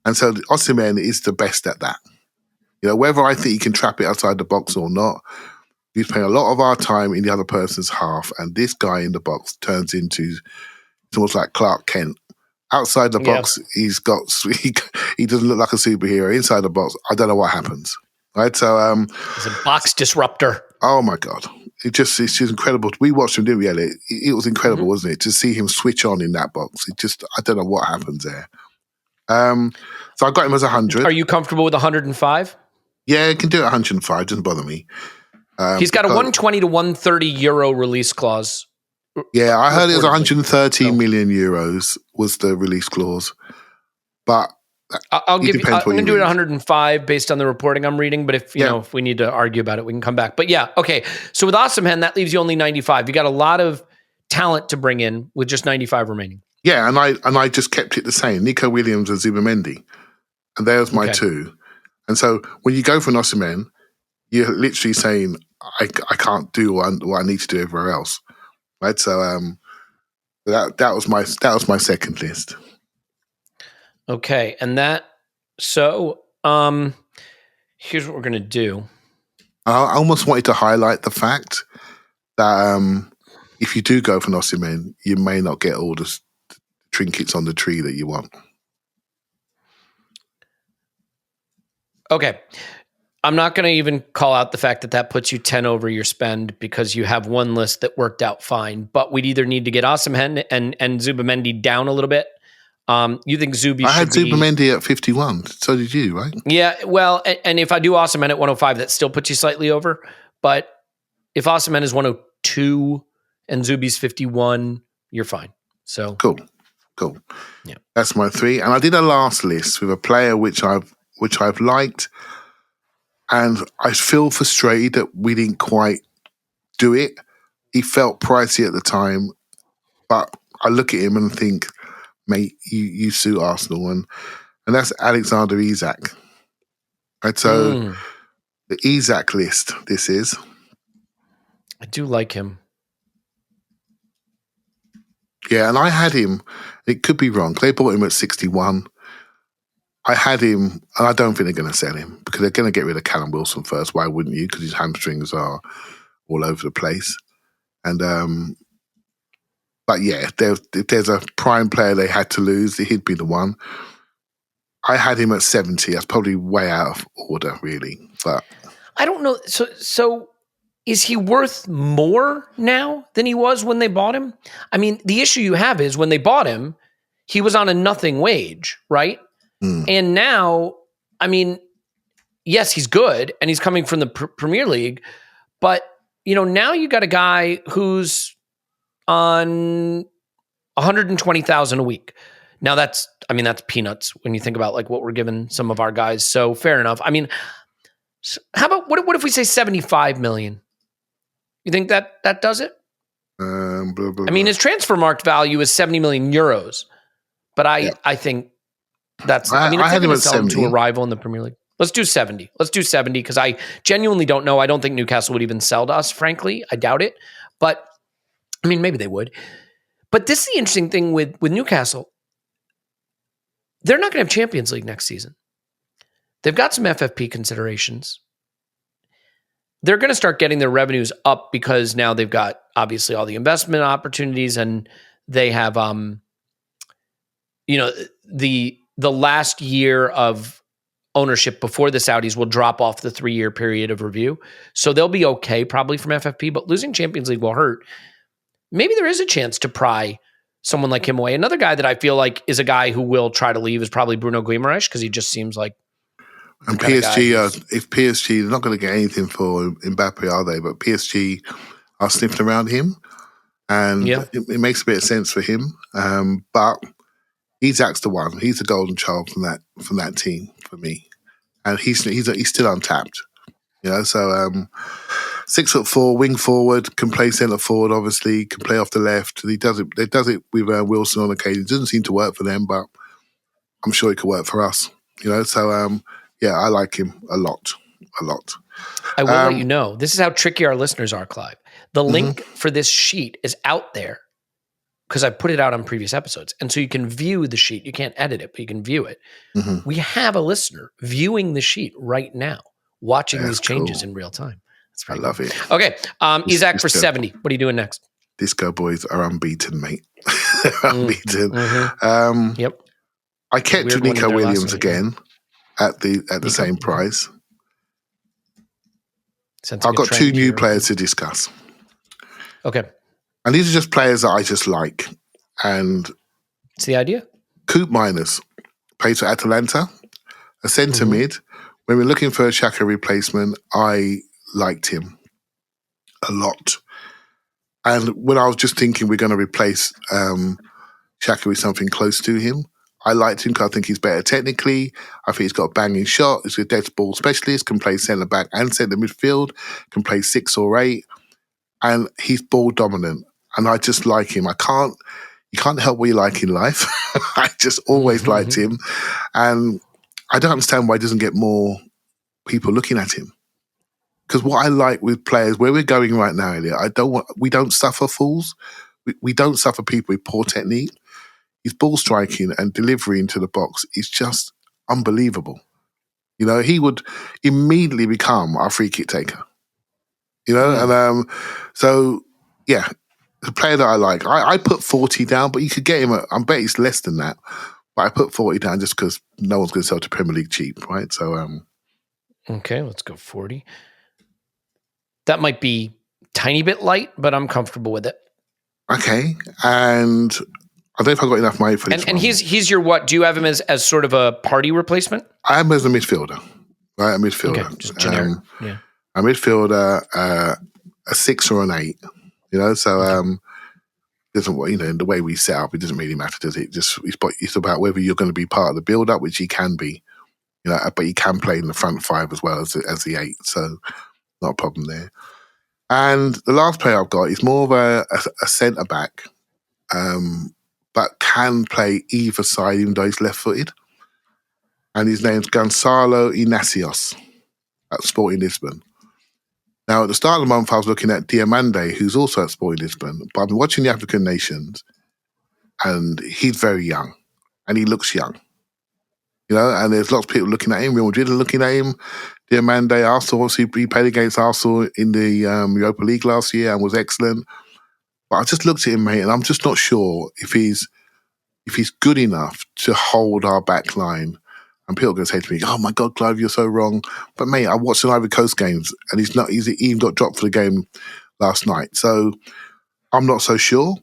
And so Osimhen is the best at that. You know, whether I think he can trap it outside the box or not, he's playing a lot of our time in the other person's half, and this guy in the box turns into almost like Clark Kent. Outside the box, he doesn't look like a superhero. Inside the box, I don't know what happens. Right? So he's a box disruptor. Oh my God. It's just incredible. We watched him, didn't we, Elliot? It was incredible, wasn't it? To see him switch on in that box. I don't know what happens there. So I got him as 100. Are you comfortable with 105? Yeah, I can do it 105. Doesn't bother me. He's got a 120 to 130 euro release clause. Yeah, I heard it was 113 million euros was the release clause. But I'm going to do it 105 based on the reporting I'm reading. But if if we need to argue about it, we can come back. But yeah, okay. So with Osimhen, that leaves you only 95. You got a lot of talent to bring in with just 95 remaining. Yeah, and I just kept it the same. Nico Williams and Zubamendi. And there's my 2. And so when you go for an Osimhen, you're literally saying, I can't do what I need to do everywhere else. Right? So that was my second list. Okay. And here's what we're gonna do. I almost wanted to highlight the fact that if you do go for an Osimhen, you may not get all the trinkets on the tree that you want. Okay. I'm not going to even call out the fact that puts you 10 over your spend because you have one list that worked out fine. But we'd either need to get Osimhen and Zubamendi down a little bit. You think Zubi I had Zubamendi at 51. So did you, right? Yeah. Well, and if I do Osimhen at 105, that still puts you slightly over. But if Osimhen is 102 and Zubi's 51, you're fine. So Cool. Yeah. That's my 3. And I did a last list with a player which I've liked. And I feel frustrated that we didn't quite do it. He felt pricey at the time, but I look at him and think, mate, you suit Arsenal. And that's Alexander Isak. Right, so the Isak list, this is. I do like him. Yeah, and I had him, it could be wrong, they bought him at 61. I had him, and I don't think they're going to sell him because they're going to get rid of Callum Wilson first. Why wouldn't you? Because his hamstrings are all over the place. And But yeah, if there's a prime player they had to lose, he'd be the one. I had him at 70. That's probably way out of order, really. But I don't know. So is he worth more now than he was when they bought him? I mean, the issue you have is when they bought him, he was on a nothing wage, right? And now, I mean, yes, he's good and he's coming from the Premier League, but now you got a guy who's on 120,000 a week. Now that's peanuts when you think about like what we're giving some of our guys. So fair enough. I mean, how about what if we say 75 million? You think that does it? Blah, blah, blah. I mean, his transfer market value is 70 million euros, but I think that's. I mean, if they're going to sell him to a rival in the Premier League, let's do 70. Let's do 70 because I genuinely don't know. I don't think Newcastle would even sell to us. Frankly, I doubt it. But I mean, maybe they would. But this is the interesting thing with Newcastle. They're not going to have Champions League next season. They've got some FFP considerations. They're going to start getting their revenues up because now they've got obviously all the investment opportunities and they have, the last year of ownership before the Saudis will drop off the 3-year period of review. So they'll be okay probably from FFP, but losing Champions League will hurt. Maybe there is a chance to pry someone like him away. Another guy that I feel like is a guy who will try to leave is probably Bruno Guimaraes because he just seems like. And PSG, if PSG, they're not going to get anything for Mbappe, are they? But PSG are sniffing around him, and it makes a bit of sense for him. But Isak's the one; he's the golden child from that team for me, and he's still untapped. So 6'4", wing forward, can play centre forward. Obviously, can play off the left. He does it. They does it with Wilson on occasion. It doesn't seem to work for them, but I'm sure it could work for us. So. Yeah, I like him a lot. I will let you know. This is how tricky our listeners are, Clive. The link for this sheet is out there because I put it out on previous episodes. And so you can view the sheet. You can't edit it, but you can view it. We have a listener viewing the sheet right now, watching these changes in real time. I love it. Okay, Isak for 70. What are you doing next? Disco boys are unbeaten, mate. Unbeaten. Yep. I kept Nico Williams again. At the same price. I've got 2 new players to discuss. Okay. And these are just players that I just like. And it's the idea. Coop Miners plays for Atalanta, a centre mid. When we're looking for a Xhaka replacement, I liked him a lot. And when I was just thinking we're going to replace Xhaka with something close to him, I liked him because I think he's better technically. I think he's got a banging shot. He's a dead ball specialist, can play centre-back and centre midfield, can play 6 or 8, and he's ball dominant. And I just like him. You can't help what you like in life. I just always liked him. And I don't understand why he doesn't get more people looking at him. Because what I like with players, where we're going right now, Elliot, we don't suffer fools. We don't suffer people with poor technique. His ball striking and delivery into the box is just unbelievable. He would immediately become our free kick taker. And so yeah, the player that I like. I put 40 down, but you could get him I bet he's less than that. But I put 40 down just because no one's going to sell to Premier League cheap, right? So okay, let's go 40. That might be a tiny bit light, but I'm comfortable with it. Okay, and I don't know if I've got enough money for this and he's your what? Do you have him as sort of a party replacement? I am as a midfielder, right? A midfielder. Okay, just generic. A midfielder, a 6 or an 8. So doesn't the way we set up, it doesn't really matter, does it? It's about whether you're going to be part of the build-up, which he can be. But he can play in the front 5 as well as the 8, so not a problem there. And the last player I've got is more of a centre back. But can play either side, even though he's left-footed. And his name's Gonçalo Inácios at Sporting Lisbon. Now, at the start of the month, I was looking at Diamande, who's also at Sporting Lisbon. But I've been watching the African nations, and he's very young, and he looks young. And there's lots of people looking at him. Real Madrid are looking at him. Diamande, Arsenal, obviously, he played against Arsenal in the Europa League last year and was excellent. But I just looked at him, mate, and I'm just not sure if he's good enough to hold our back line. And people are going to say to me, "Oh my God, Clive, you're so wrong." But mate, I watched the Ivory Coast games, and he's even got dropped for the game last night. So I'm not so sure.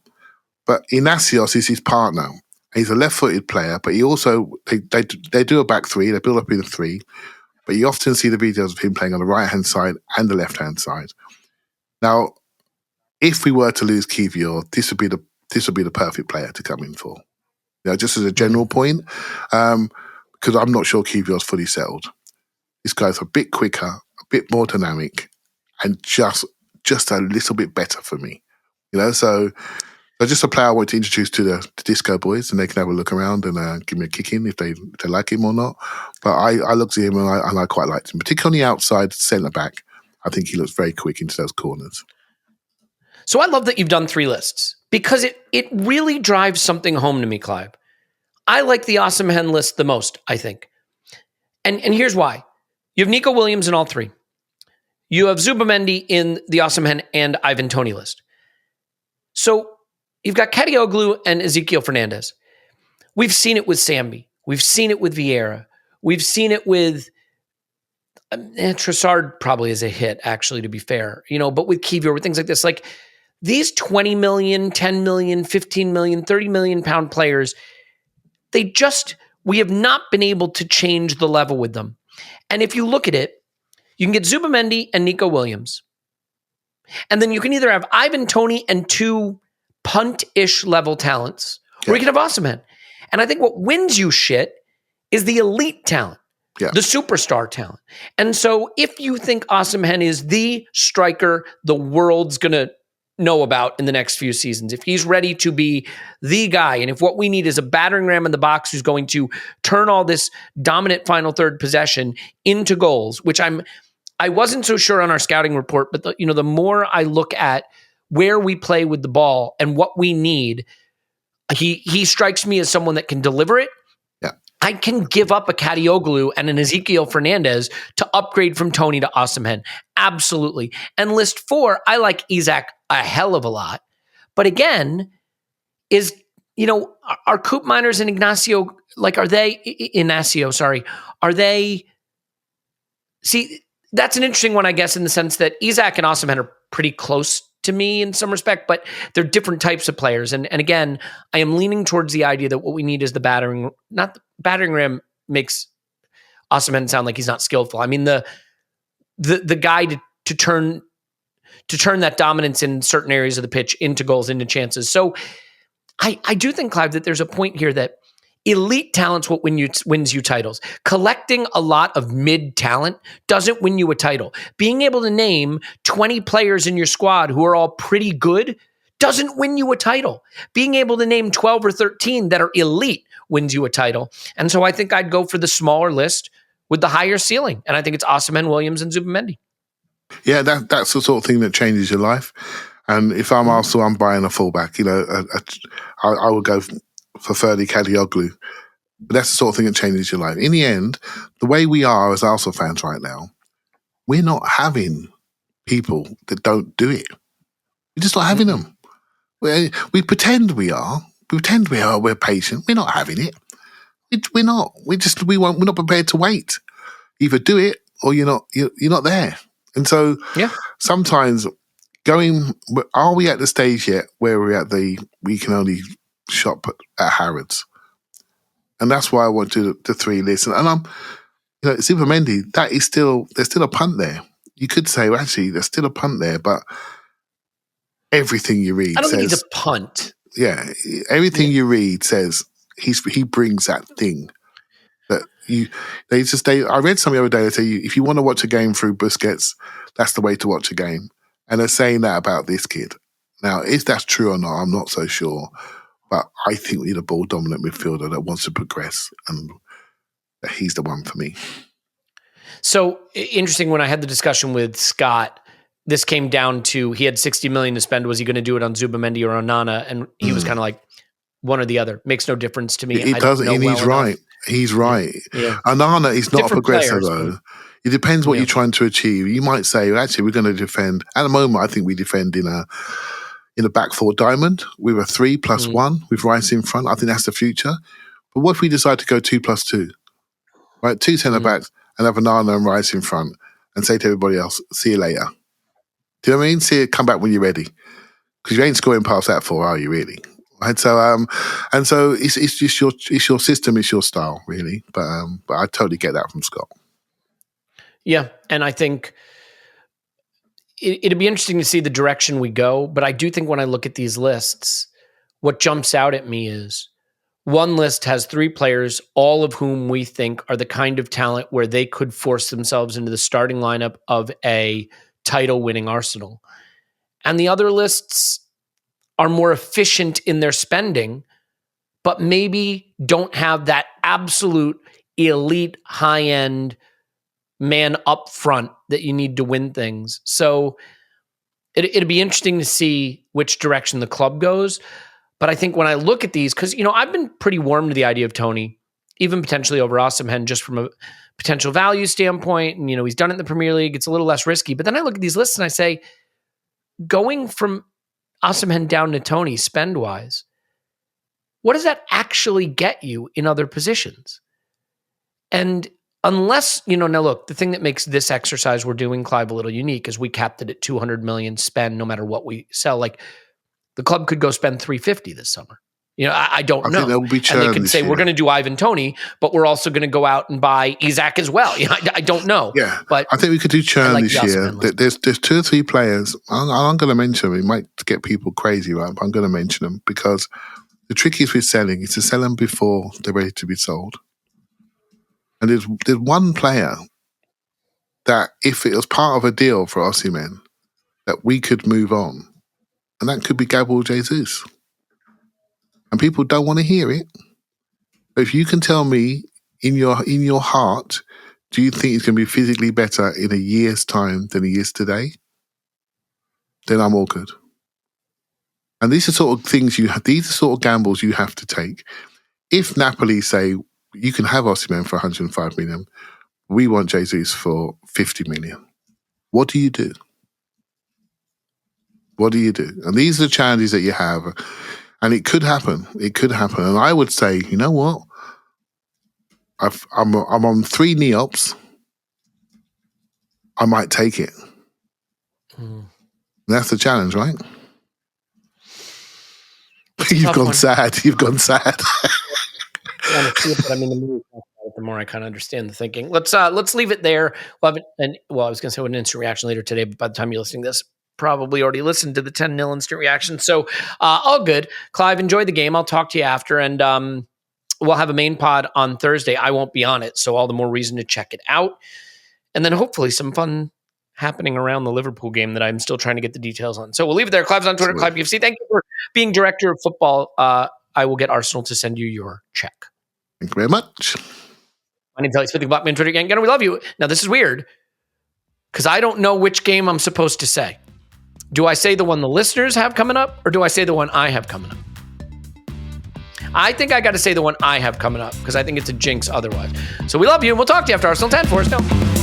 But Inacios is his partner. He's a left-footed player, but he also they do a back three. They build up in a three, but you often see the videos of him playing on the right-hand side and the left-hand side. Now, if we were to lose Kivior, this would be the perfect player to come in for. Just as a general point, because I'm not sure Kivior's fully settled. This guy's a bit quicker, a bit more dynamic, and just a little bit better for me. So just a player I want to introduce to the Disco Boys, and they can have a look around and give me a kick in if they like him or not. But I looked at him and I quite liked him, particularly on the outside centre back. I think he looks very quick into those corners. So I love that you've done 3 lists because it really drives something home to me, Clive. I like the Osimhen list the most, I think. And here's why. You have Nico Williams in all 3. You have Zubimendi in the Osimhen and Ivan Toney list. So you've got Kadioglu and Ezekiel Fernandez. We've seen it with Sambi. We've seen it with Vieira. We've seen it with Trossard probably is a hit, actually, to be fair. But with Kivior, with things like this, like these 20 million, 10 million, 15 million, 30 million pound players, we have not been able to change the level with them. And if you look at it, you can get Zubimendi and Nico Williams. And then you can either have Ivan Toney and 2 punt-ish level talents, or you can have Osimhen. And I think what wins you shit is the elite talent, the superstar talent. And so if you think Osimhen is the striker the world's going to know about in the next few seasons, if he's ready to be the guy, and if what we need is a battering ram in the box who's going to turn all this dominant final third possession into goals, which I wasn't so sure on our scouting report, but the more I look at where we play with the ball and what we need, he strikes me as someone that can deliver it. Yeah. I can give up a Kadioglu and an Ezekiel Fernandez to upgrade from Toney to Osimhen. Absolutely. And list 4, I like Isaac a hell of a lot. But again, are Coop Miners and Ignacio, see, that's an interesting one, I guess, in the sense that Isaac and Osimhen are pretty close to me in some respect, but they're different types of players. And again, I am leaning towards the idea that what we need is the battering ram makes Osimhen sound like he's not skillful. I mean, the guy to turn that dominance in certain areas of the pitch into goals, into chances. So I do think, Clive, that there's a point here that elite talent's what wins you titles. Collecting a lot of mid talent doesn't win you a title. Being able to name 20 players in your squad who are all pretty good doesn't win you a title. Being able to name 12 or 13 that are elite wins you a title. And so I think I'd go for the smaller list with the higher ceiling. And I think it's Osimhen, Williams, and Zubimendi. Yeah, that's the sort of thing that changes your life. And if I'm Arsenal, I'm buying a fullback. I would go for Ferdy Kadioglu. But that's the sort of thing that changes your life. In the end, the way we are as Arsenal fans right now, we're not having people that don't do it. We're just not having them. We pretend we are. We pretend we are. We're patient. We're not having it. We're not. We're not prepared to wait. Either do it or you're not there. And so sometimes are we at the stage yet where we can only shop at Harrods? And that's why I want to the 3 lists. And I'm, Zubimendi, there's still a punt there. You could say, well, actually, there's still a punt there, but everything you read I don't says, think he's a punt. Yeah, everything you read says he brings that thing that I read something the other day that say if you want to watch a game through Busquets, that's the way to watch a game. And they're saying that about this kid. Now, if that's true or not, I'm not so sure. But I think we need a ball-dominant midfielder that wants to progress, and that he's the one for me. So, interesting, when I had the discussion with Scott, this came down to he had 60 million to spend. Was he going to do it on Zubimendi or on Nana? And he was kind of like, one or the other. Makes no difference to me. It doesn't, and he's right. He's right. Yeah. Nana is not different a progressor, players, though. It depends what you're trying to achieve. You might say, well, actually, we're going to defend. At the moment, I think we defend in a in a back four diamond with a 3+1 with Rice in front. I think that's the future. But what if we decide to go 2+2? Right, 2 centre backs and have Onana and Rice in front and say to everybody else, see you later. Do you know what I mean? See you, come back when you're ready. Because you ain't scoring past that four, are you really? Right, so it's just your system, it's your style, really. But I totally get that from Scott. Yeah, and I think it'd be interesting to see the direction we go. But I do think when I look at these lists, what jumps out at me is one list has 3 players, all of whom we think are the kind of talent where they could force themselves into the starting lineup of a title-winning Arsenal. And the other lists are more efficient in their spending, but maybe don't have that absolute elite high-end man up front that you need to win things. So it'd be interesting to see which direction the club goes. But I think when I look at these, because, I've been pretty warm to the idea of Tony, even potentially over Osimhen, just from a potential value standpoint. And, he's done it in the Premier League. It's a little less risky. But then I look at these lists and I say, going from Osimhen down to Tony spend-wise, what does that actually get you in other positions? And unless, now look, the thing that makes this exercise we're doing, Clive, a little unique is we capped it at 200 million spend no matter what we sell. Like, the club could go spend 350 this summer. I don't know. Think there will be churn and they could say, year. We're going to do Ivan Toney, but we're also going to go out and buy Isak as well. I don't know. Yeah, but I think we could do churn this year. There's 2 or 3 players. I'm going to mention them. It might get people crazy, right? But I'm going to mention them because the trick is with selling is to sell them before they're ready to be sold. And there's one player that if it was part of a deal for Osimhen, that we could move on. And that could be Gabriel Jesus. And people don't want to hear it. But if you can tell me in your heart, do you think he's going to be physically better in a year's time than he is today? Then I'm all good. And these are sort of things these are sort of gambles you have to take. If Napoli say, you can have Osimhen for 105 million, we want Jesus for 50 million. What do you do? What do you do? And these are the challenges that you have. And it could happen. It could happen. And I would say, you know what? I'm on 3 NEOPs. I might take it. That's the challenge, right? You've gone sad. You've gone sad. I want to see it, but I'm in the mood. The more I kind of understand the thinking. Let's leave it there. We'll have I was going to say an instant reaction later today, but by the time you're listening to this, probably already listened to the 10-0 instant reaction. So all good. Clive, enjoy the game. I'll talk to you after. And we'll have a main pod on Thursday. I won't be on it, so all the more reason to check it out. And then hopefully some fun happening around the Liverpool game that I'm still trying to get the details on. So we'll leave it there. Clive's on Twitter, Clive UFC. Thank you for being director of football. I will get Arsenal to send you your check. Thank you very much. My name's Elliot Smith. Block me on Twitter again. We love you. Now, this is weird because I don't know which game I'm supposed to say. Do I say the one the listeners have coming up, or do I say the one I have coming up? I think I got to say the one I have coming up because I think it's a jinx otherwise. So we love you, and we'll talk to you after Arsenal 10. For us, no.